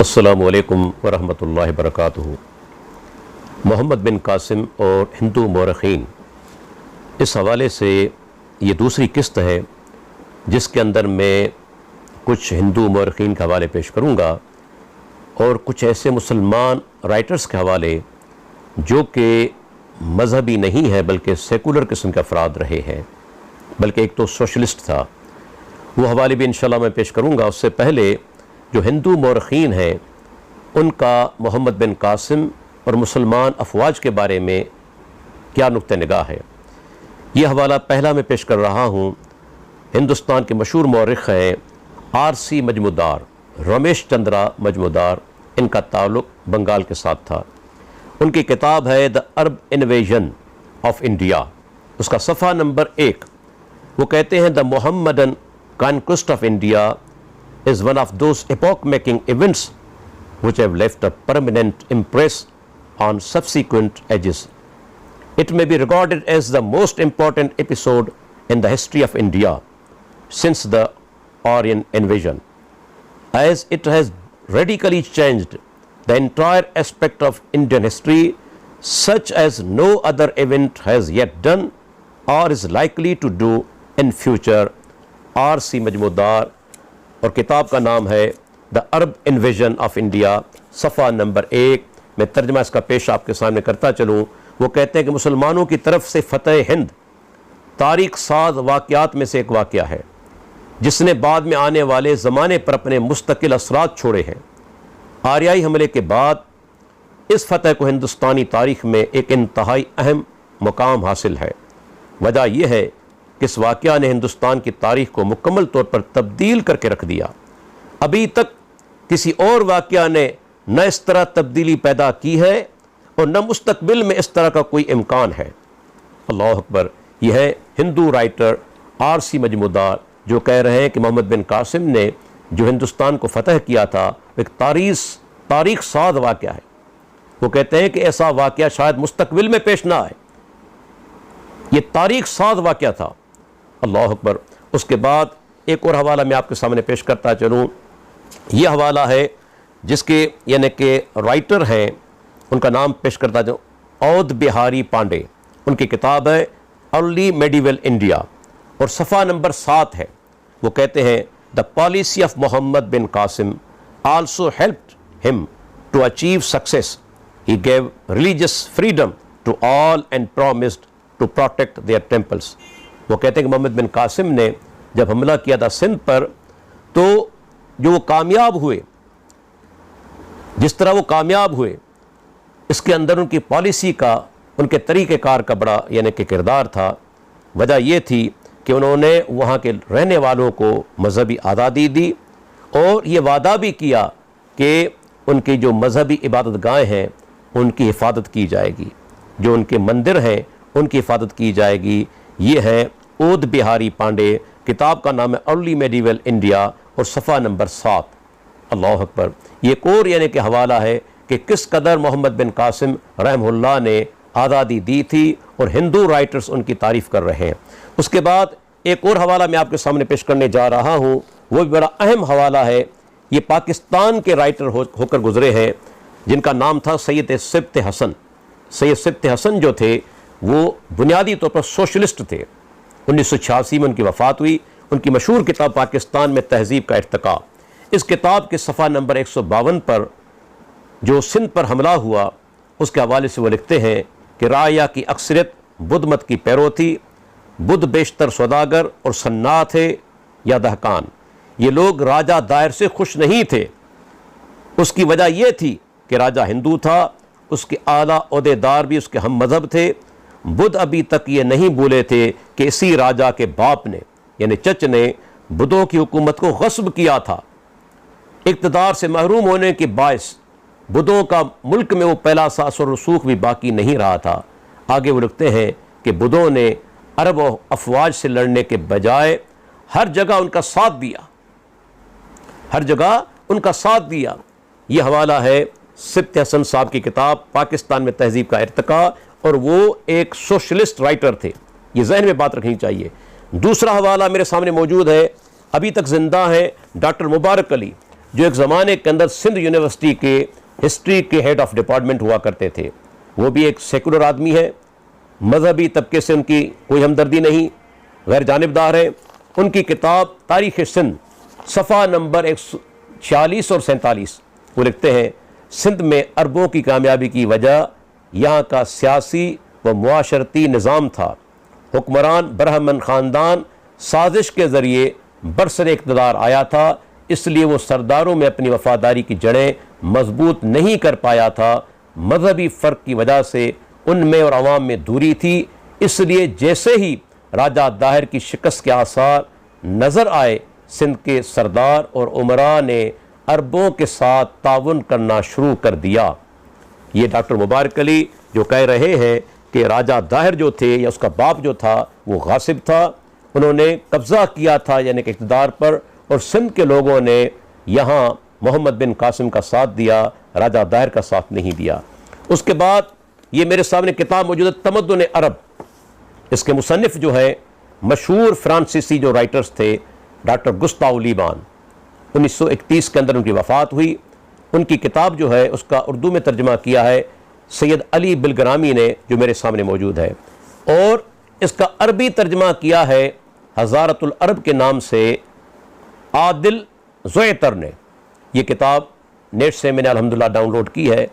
अस्सलामु अलैकुम वरहमतुल्लाहि वबरकातुहू। मोहम्मद बिन कासिम और हिंदू मौरख़ीन, इस हवाले से ये दूसरी किस्त है जिसके अंदर मैं कुछ हिंदू मौरख़ीन के हवाले पेश करूँगा और कुछ ऐसे मुसलमान राइटर्स के हवाले जो कि मजहबी नहीं है बल्कि सेकुलर किस्म के अफराद रहे हैं, बल्कि एक तो सोशलिस्ट था। वो हवाले भी इंशाल्लाह मैं पेश करूँगा। उससे पहले जो हिंदू मौरख़ीन हैं उनका मोहम्मद बिन कासिम और मुसलमान अफवाज के बारे में क्या नुक्ते निगाह है, ये हवाला पहला मैं पेश कर रहा हूँ। हिंदुस्तान के मशहूर मौरख़ हैं R.C. मजमूदार, रमेश चंद्रा मजमूदार। इनका ताल्लुक़ बंगाल के साथ था। उनकी किताब है the Arab invasion of India. उसका सफ़ा नंबर 1 वो कहते हैं the Mohammedan conquest of India is one of those epoch-making events which have left a permanent impress on subsequent ages. It may be regarded as the most important episode in the history of India since the Aryan invasion, as it has radically changed the entire aspect of Indian history, such as no other event has yet done or is likely to do in future. R.C. Majumdar, और किताब का नाम है the Arab invasion of India. सफ़ा number 1 मैं तर्जमा इसका पेश आपके सामने करता चलूँ। वो कहते हैं कि मुसलमानों की तरफ से फ़तेह हिंद तारीख़ साज़ वाक़यात में से एक वाक़या है जिसने बाद में आने वाले ज़माने पर अपने मुस्तकिल असरात छोड़े हैं। आर्याई हमले के बाद इस फ़तेह को हिंदुस्तानी तारीख़ में एक इंतहाई अहम मुकाम हासिल है। वजह यह है कि इस वाक़या ने हिंदुस्तान की तारीख़ को मुकम्मल तौर पर तब्दील करके रख दिया। अभी तक किसी और वाक़या ने न इस तरह तब्दीली पैदा की है और न मुस्तकबिल में इस तरह का कोई इम्कान है। अल्लाह अकबर। यह है हिंदू राइटर R.C. मजमूदार जो कह रहे हैं कि मोहम्मद बिन कासिम ने जो हिंदुस्तान को फ़तह किया था एक तारीख़ साज़ वाक़या है। वो कहते हैं कि ऐसा वाक़या शायद मुस्तकबिल में पेश ना आए, ये तारीख़ साज़ वाक़या था। अल्लाह अकबर। उसके बाद एक और हवाला मैं आपके सामने पेश करता चलूँ। ये हवाला है जिसके यानी कि राइटर हैं, उनका नाम पेश करता चलूँ, औद बिहारी पांडे। उनकी किताब है अर्ली मेडिवल इंडिया और सफ़ा नंबर 7 है। वो कहते हैं the policy of Muhammad bin Qasim also helped him to achieve success. He gave religious freedom to all and promised to protect their temples. वो कहते हैं कि मोहम्मद बिन कासिम ने जब हमला किया था सिंध पर, तो जो वो कामयाब हुए, जिस तरह वो कामयाब हुए, इसके अंदर उनकी पॉलिसी का, उनके तरीक़ेकार का बड़ा यानी कि किरदार था। वजह ये थी कि उन्होंने वहाँ के रहने वालों को मजहबी आज़ादी दी और ये वादा भी किया कि उनकी जो मजहबी इबादत गाहें हैं उनकी हिफाजत की जाएगी, जो उनके मंदिर हैं उनकी हिफाजत की जाएगी। ये है औद बिहारी पांडे। किताब का नाम है अर्ली मेडिवल इंडिया और सफ़ा नंबर 7। अल्लाह अकबर। ये एक और यानी कि हवाला है कि किस कदर मोहम्मद बिन कासिम रहमहुल्लाह ने आज़ादी दी थी और हिंदू राइटर्स उनकी तारीफ़ कर रहे हैं। उसके बाद एक और हवाला मैं आपके सामने पेश करने जा रहा हूँ, वो भी बड़ा अहम हवाला है। ये पाकिस्तान के राइटर होकर गुज़रे हैं जिनका नाम था सैयद सिब्त हसन। सैयद सिब्त हसन जो थे वो बुनियादी तौर पर सोशलिस्ट थे। 1986 में उनकी वफ़ात हुई। उनकी मशहूर किताब पाकिस्तान में तहज़ीब का इर्तिक़ा। इस किताब के सफ़ा नंबर 152 पर जो सिंध पर हमला हुआ उसके हवाले से वो लिखते हैं कि राया की अक्सरियत बुद्ध मत की पैरो थी। बुद्ध बेशतर सौदागर और सन्ना थे या दहकान। ये लोग राजा दायर से खुश नहीं थे। उसकी वजह यह थी कि राजा हिंदू था, उसके आला ओहदेदार भी उसके हम मज़हब थे। बुद्ध अभी तक ये नहीं भूले थे कि इसी राजा के बाप ने यानी चच ने बुद्धों की हुकूमत को गस्ब किया था। इक़्तिदार से महरूम होने के बायस बुद्धों का मुल्क में वो पहला सा असर रसूख भी बाकी नहीं रहा था। आगे वो लिखते हैं कि बुद्धों ने अरब अफवाज से लड़ने के बजाय हर जगह उनका साथ दिया, हर जगह उनका साथ दिया। ये हवाला है सिब्त हसन साहब की किताब पाकिस्तान में तहज़ीब का इर्तिक़ा, और वो एक सोशलिस्ट राइटर थे। ये जहन में बात रखनी चाहिए। दूसरा हवाला मेरे सामने मौजूद है, अभी तक ज़िंदा है, डॉक्टर मुबारक अली। जो एक ज़माने के अंदर सिंध यूनिवर्सिटी के हिस्ट्री के हेड ऑफ डिपार्टमेंट हुआ करते थे। वो भी एक सेकुलर आदमी है, मजहबी तबके से उनकी कोई हमदर्दी नहीं, गैर जानिबदार है। उनकी किताब तारीख़ सिंध सफ़ा नंबर 146 और 47 वो लिखते हैं, सिंध में अरबों की कामयाबी की वजह यहाँ का सियासी व मुआशरती निज़ाम था। हुक्मरान ब्रह्मन ख़ानदान साजिश के ज़रिए बरसर इक़्तिदार आया था, इसलिए वो सरदारों में अपनी वफ़ादारी की जड़ें मजबूत नहीं कर पाया था। मजहबी फ़र्क की वजह से उनमें और अवाम में दूरी थी, इसलिए जैसे ही राजा दाहिर की शिकस्त के आसार नज़र आए, सिंध के सरदार और उमरा ने अरबों के साथ ताउन करना शुरू कर दिया। ये डॉक्टर मुबारक अली जो कह रहे हैं कि राजा दाहिर जो थे या उसका बाप जो था वो गासिब था, उन्होंने कब्ज़ा किया था यानी कि इक़्तिदार पर, और सिंध के लोगों ने यहाँ मोहम्मद बिन कासिम का साथ दिया, राजा दाहिर का साथ नहीं दिया। उसके बाद ये मेरे सामने किताब मौजूद है तमद्दुन अरब। इसके मुसन्निफ़ जो है मशहूर फ्रांसीसी जो राइटर्स थे डॉक्टर गुस्ताव लीबान, 1931 के अंदर उनकी वफ़ात हुई। उनकी किताब जो है उसका उर्दू में तर्जुमा किया है सैयद अली बिलग्रामी ने, जो मेरे सामने मौजूद है, और इसका अरबी तर्जुमा किया है हज़ारतुल अरब के नाम से आदिल ज़ुएतर ने। ये किताब नेट से मैंने अल्हम्दुलिल्लाह डाउनलोड की है।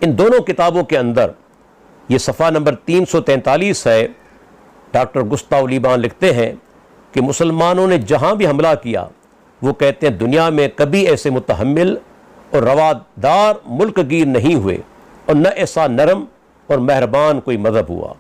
इन दोनों किताबों के अंदर ये सफ़ा नंबर 343 है। डॉक्टर गुस्ताव लीबान लिखते हैं कि मुसलमानों ने जहाँ भी हमला किया, वो कहते हैं दुनिया में कभी ऐसे मुतहम्मिल और रवादार मुल्कगीर नहीं हुए और न ऐसा नरम और मेहरबान कोई मज़हब हुआ।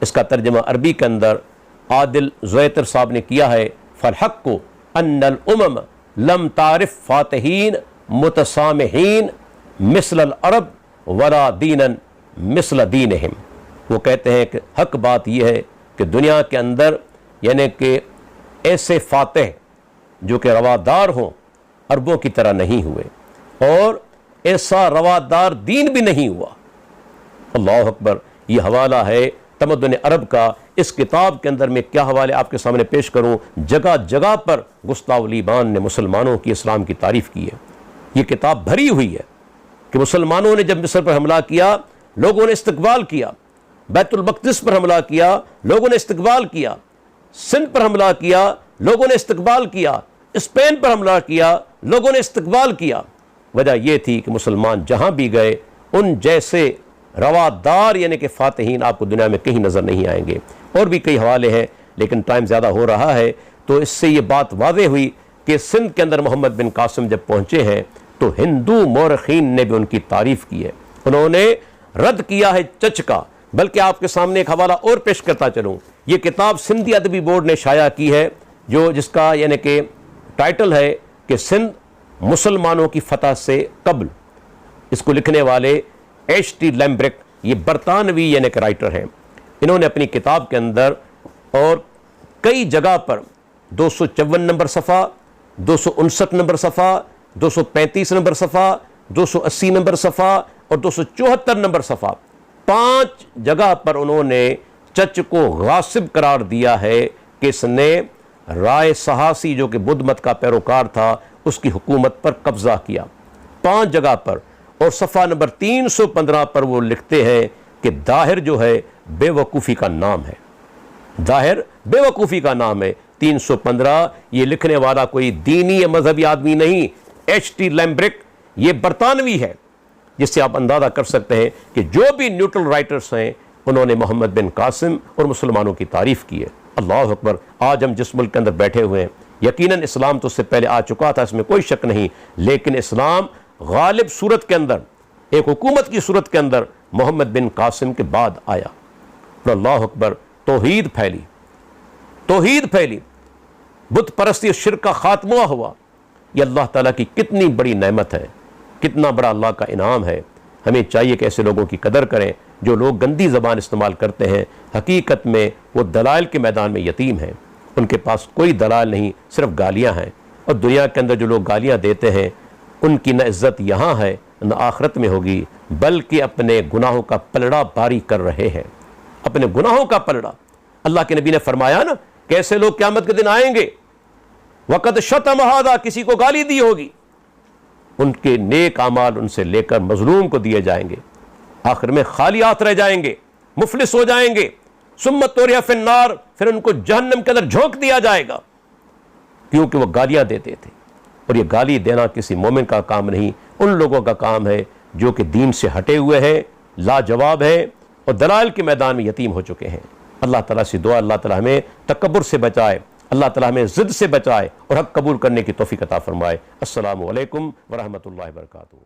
इसका तर्जुमा अरबी के अंदर आदिल ज़ुएतर साहब ने किया है, फ़लहक़ को अन्नल उमम लम तारिफ फ़ातिहीन मुतसामिहीन मिसल अरब वला दीनन मिसल दीनहिम। वो कहते हैं कि हक बात यह है कि दुनिया के अंदर यानी कि ऐसे फ़ातिह जो कि रवादार हों अरबों की तरह नहीं हुए, और ऐसा रवादार दीन भी नहीं हुआ। अल्लाह अकबर। ये हवाला है तमद्दुन अरब का। इस किताब के अंदर मैं क्या हवाले आपके सामने पेश करूं, जगह जगह पर गुस्ताव लीबान ने मुसलमानों की इस्लाम की तारीफ़ की है। ये किताब भरी हुई है कि मुसलमानों ने जब मिस्र पर हमला किया, लोगों ने इस्तकबाल किया, बैतुल मक़दिस पर हमला किया, लोगों ने इस्तकबाल किया, सिंध पर हमला किया, लोगों ने इस्तकबाल किया, स्पेन पर हमला किया, लोगों ने इस्तकबाल किया। वजह यह थी कि मुसलमान जहां भी गए उन जैसे रवादार यानी कि फ़ातिहीन आपको दुनिया में कहीं नज़र नहीं आएंगे। और भी कई हवाले हैं लेकिन टाइम ज़्यादा हो रहा है, तो इससे ये बात वाज़ेह हुई कि सिंध के अंदर मोहम्मद बिन कासिम जब पहुँचे हैं तो हिंदू मौरखीन ने भी उनकी तारीफ़ की है। उन्होंने रद्द किया है चच का। बल्कि आपके सामने एक हवाला और पेश करता चलूँ, ये किताब सिंधी अदबी बोर्ड ने शाया की है, जो जिसका यानी कि टाइटल है कि सिंध मुसलमानों की फतह से कबल। इसको लिखने वाले H.T. लैम्ब्रिक, ये बरतानवी यानी कि राइटर हैं। इन्होंने अपनी किताब के अंदर और कई जगह पर 254 नंबर सफ़ा, 259 नंबर सफ़ा, 235 नंबर सफ़ा, 280 नंबर सफ़ा और 274 नंबर सफ़ा, 5 जगह पर उन्होंने चच को गासिब करार दिया है कि इसने राय सहासी जो कि बुद्ध मत का पैरोकार था उसकी हुकूमत पर कब्ज़ा किया। 5 जगह पर। और सफ़ा नंबर 315 पर वो लिखते हैं कि दाहिर जो है बेवकूफ़ी का नाम है। दाहिर बेवकूफ़ी का नाम है। 315। ये लिखने वाला कोई दीनी या मजहबी आदमी नहीं, H.T. लैम्ब्रिक, ये बरतानवी है, जिससे आप अंदाज़ा कर सकते हैं कि जो भी न्यूट्रल राइटर्स हैं उन्होंने मोहम्मद बिन कासिम और मुसलमानों की तारीफ़ की है। अल्लाह अकबर। आज हम जिस मुल्क के अंदर बैठे हुए हैं, यकीनन इस्लाम तो उससे पहले आ चुका था, इसमें कोई शक नहीं, लेकिन इस्लाम गालिब सूरत के अंदर, एक हुकूमत की सूरत के अंदर मोहम्मद बिन कासिम के बाद आया। और अल्लाह अकबर, तौहीद फैली, तौहीद फैली, बुत परस्ती शिर्क का खात्मा हुआ। यह अल्लाह ताला की कितनी बड़ी नेमत है, कितना बड़ा अल्लाह का इनाम है। हमें चाहिए कि ऐसे लोगों की कदर करें जो लोग गंदी ज़बान इस्तेमाल करते हैं। हकीकत में वो दलाइल के मैदान में यतीम हैं, उनके पास कोई दलाइल नहीं, सिर्फ गालियाँ हैं। और दुनिया के अंदर जो लोग गालियाँ देते हैं उनकी न इज़्ज़त यहाँ है न आखिरत में होगी, बल्कि अपने गुनाहों का पलड़ा बारी कर रहे हैं, अपने गुनाहों का पलड़ा। अल्लाह के नबी ने फरमाया ना, कैसे लोग क़यामत के दिन आएंगे, वक़द शतम हादा, किसी को गाली दी होगी, उनके नेक आमाल उनसे लेकर मजलूम को दिए जाएंगे, आखिर में खाली हाथ रह जाएंगे, मुफलिस हो जाएंगे। सुम्मत तोरिया फिन्नार, फिर उनको जहन्नम के अंदर झोंक दिया जाएगा, क्योंकि वो गालियां देते थे। और ये गाली देना किसी मोमिन का काम नहीं, उन लोगों का काम है जो कि दीन से हटे हुए हैं, लाजवाब है और दलाल के मैदान में यतीम हो चुके हैं। अल्लाह ताला से दुआ, अल्लाह ताला हमें तकब्बुर से बचाए, अल्लाह ताला हमें ज़िद से बचाए और हक कबूल करने की तौफीक अता फरमाए। अस्सलामु अलैकुम व रहमतुल्लाहि व बरकातुहू।